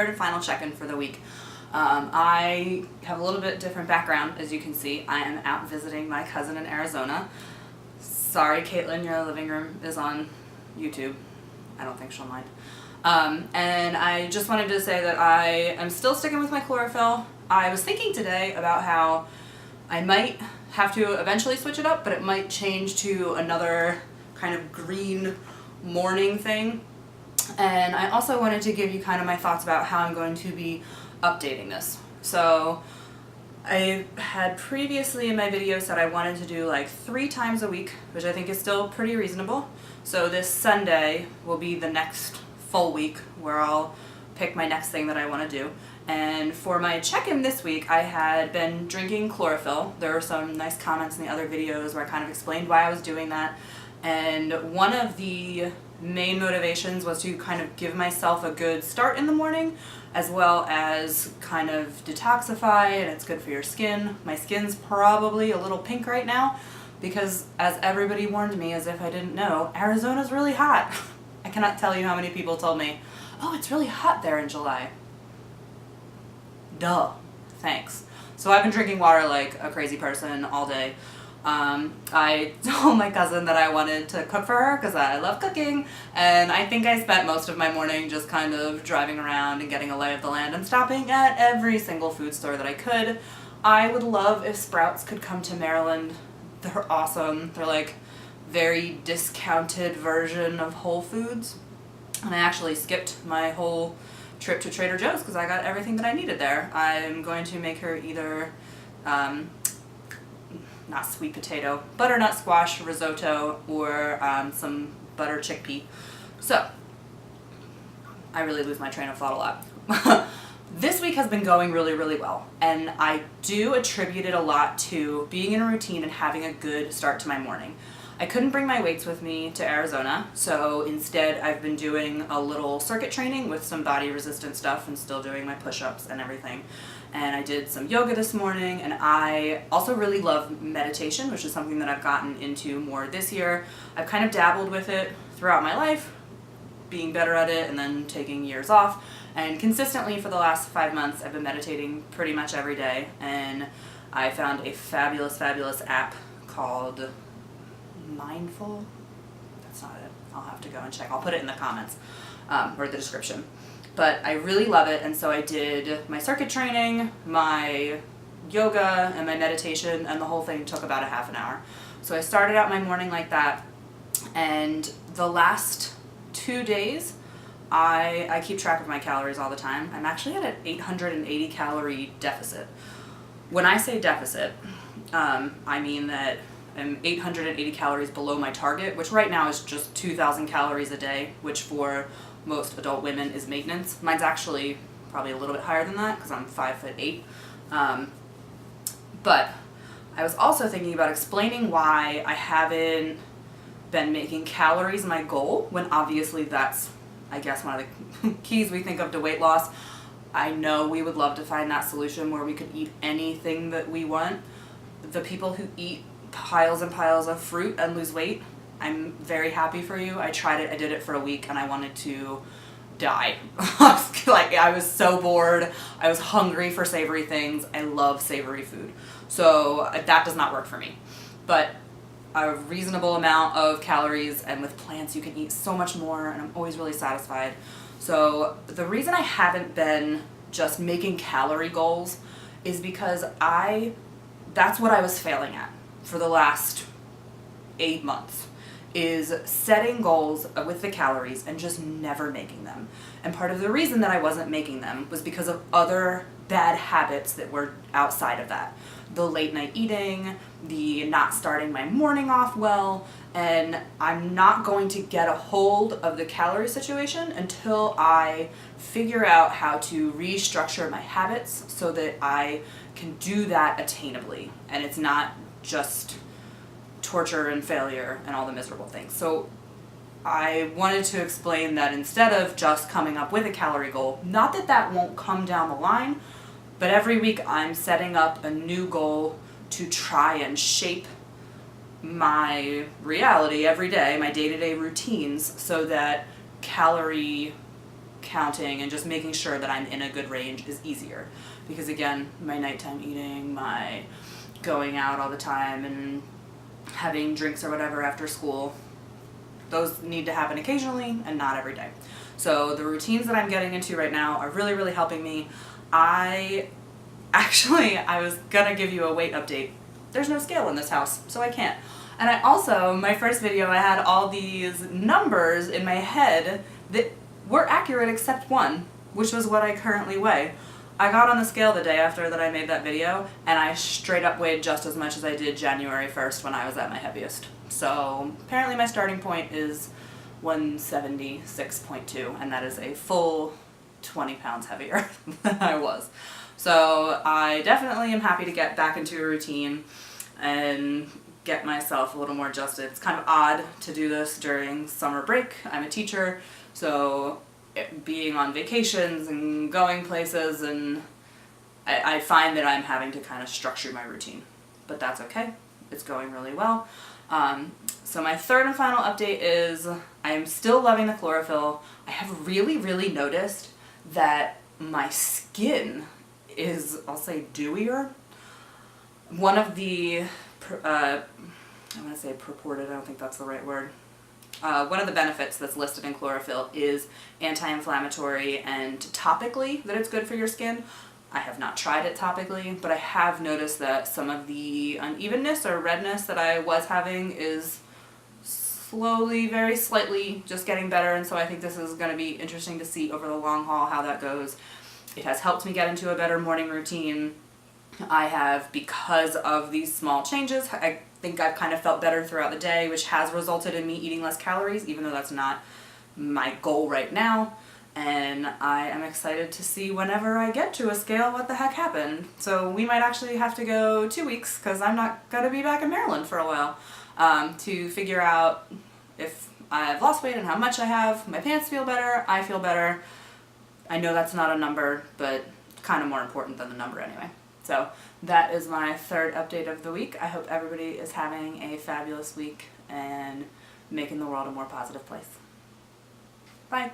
third and final check-in for the week. I have a little bit different background, as you can see. I am out visiting my cousin in Arizona. Sorry, Caitlin, your living room is on YouTube. I don't think she'll mind. And I just wanted to say that I am still sticking with my chlorophyll. I was thinking today about how I might have to eventually switch it up, but it might change to another kind of green morning thing. And I also wanted to give you kind of my thoughts about how I'm going to be updating this. So I had previously in my video said I wanted to do like 3 times a week, which I think is still pretty reasonable. So this Sunday will be the next full week where I'll pick my next thing that I want to do. And for my check-in this week, I had been drinking chlorophyll. There were some nice comments in the other videos where I kind of explained why I was doing that. And one of the main motivations was to kind of give myself a good start in the morning, as well as kind of detoxify, and it's good for your skin. My skin's probably a little pink right now because, as everybody warned me, as if I didn't know, Arizona's really hot. I cannot tell you how many people told me, oh, it's really hot there in July. Duh. Thanks. So I've been drinking water like a crazy person all day. I told my cousin that I wanted to cook for her because I love cooking, and I think I spent most of my morning just kind of driving around and getting a lay of the land and stopping at every single food store that I could. I would love if Sprouts could come to Maryland. They're awesome. They're like very discounted version of Whole Foods, and I actually skipped my whole trip to Trader Joe's because I got everything that I needed there. I'm going to make her either not sweet potato, butternut squash risotto, or some butter chickpea. So, I really lose my train of thought a lot. This week has been going really, really well, and I do attribute it a lot to being in a routine and having a good start to my morning. I couldn't bring my weights with me to Arizona, so instead I've been doing a little circuit training with some body resistant stuff and still doing my push-ups and everything. And I did some yoga this morning, and I also really love meditation, which is something that I've gotten into more this year. I've kind of dabbled with it throughout my life, being better at it and then taking years off. And consistently for the last 5 months, I've been meditating pretty much every day. And I found a fabulous, fabulous app called Mindful. That's not it. I'll have to go and check. I'll put it in the comments or the description. But I really love it, and so I did my circuit training, my yoga, and my meditation, and the whole thing took about a half an hour. So I started out my morning like that, and the last 2 days, I keep track of my calories all the time. I'm actually at an 880 calorie deficit. When I say deficit, I mean that I'm 880 calories below my target, which right now is just 2,000 calories a day, which for most adult women is maintenance. Mine's actually probably a little bit higher than that because I'm 5'8". But I was also thinking about explaining why I haven't been making calories my goal, when obviously that's, I guess, one of the keys we think of to weight loss. I know we would love to find that solution where we could eat anything that we want. The people who eat piles and piles of fruit and lose weight, I'm very happy for you. I tried it, I did it for a week, and I wanted to die. Like, I was so bored. I was hungry for savory things. I love savory food. So that does not work for me. But a reasonable amount of calories, and with plants you can eat so much more, and I'm always really satisfied. So the reason I haven't been just making calorie goals is because that's what I was failing at for the last 8 months. Is setting goals with the calories and just never making them. And part of the reason that I wasn't making them was because of other bad habits that were outside of that. The late night eating, the not starting my morning off well, and I'm not going to get a hold of the calorie situation until I figure out how to restructure my habits so that I can do that attainably, and it's not just torture and failure and all the miserable things. So I wanted to explain that instead of just coming up with a calorie goal, not that that won't come down the line, but every week I'm setting up a new goal to try and shape my reality every day, my day-to-day routines, so that calorie counting and just making sure that I'm in a good range is easier. Because again, my nighttime eating, my going out all the time and having drinks or whatever after school, those need to happen occasionally and not every day. So the routines that I'm getting into right now are really, really helping me. I was gonna give you a weight update. There's no scale in this house, so I can't. And I also, my first video, I had all these numbers in my head that were accurate except one, which was what I currently weigh. I got on the scale the day after that I made that video, and I straight up weighed just as much as I did January 1st when I was at my heaviest. So apparently my starting point is 176.2, and that is a full 20 pounds heavier than I was. So I definitely am happy to get back into a routine and get myself a little more adjusted. It's kind of odd to do this during summer break. I'm a teacher, so being on vacations and going places, and I find that I'm having to kind of structure my routine, but that's okay. It's going really well. So my third and final update is I am still loving the chlorophyll. I have really, really noticed that my skin is, I'll say, dewier. One of the, I'm going to say purported, I don't think that's the right word. One of the benefits that's listed in chlorophyll is anti-inflammatory and topically that it's good for your skin. I have not tried it topically, but I have noticed that some of the unevenness or redness that I was having is slowly, very slightly, just getting better, and so I think this is going to be interesting to see over the long haul how that goes. It has helped me get into a better morning routine. I have, because of these small changes, I think I've kind of felt better throughout the day, which has resulted in me eating less calories, even though that's not my goal right now. And I am excited to see whenever I get to a scale what the heck happened. So we might actually have to go 2 weeks, because I'm not going to be back in Maryland for a while, to figure out if I've lost weight and how much I have. My pants feel better, I feel better. I know that's not a number, but kind of more important than the number anyway. So that is my third update of the week. I hope everybody is having a fabulous week and making the world a more positive place. Bye.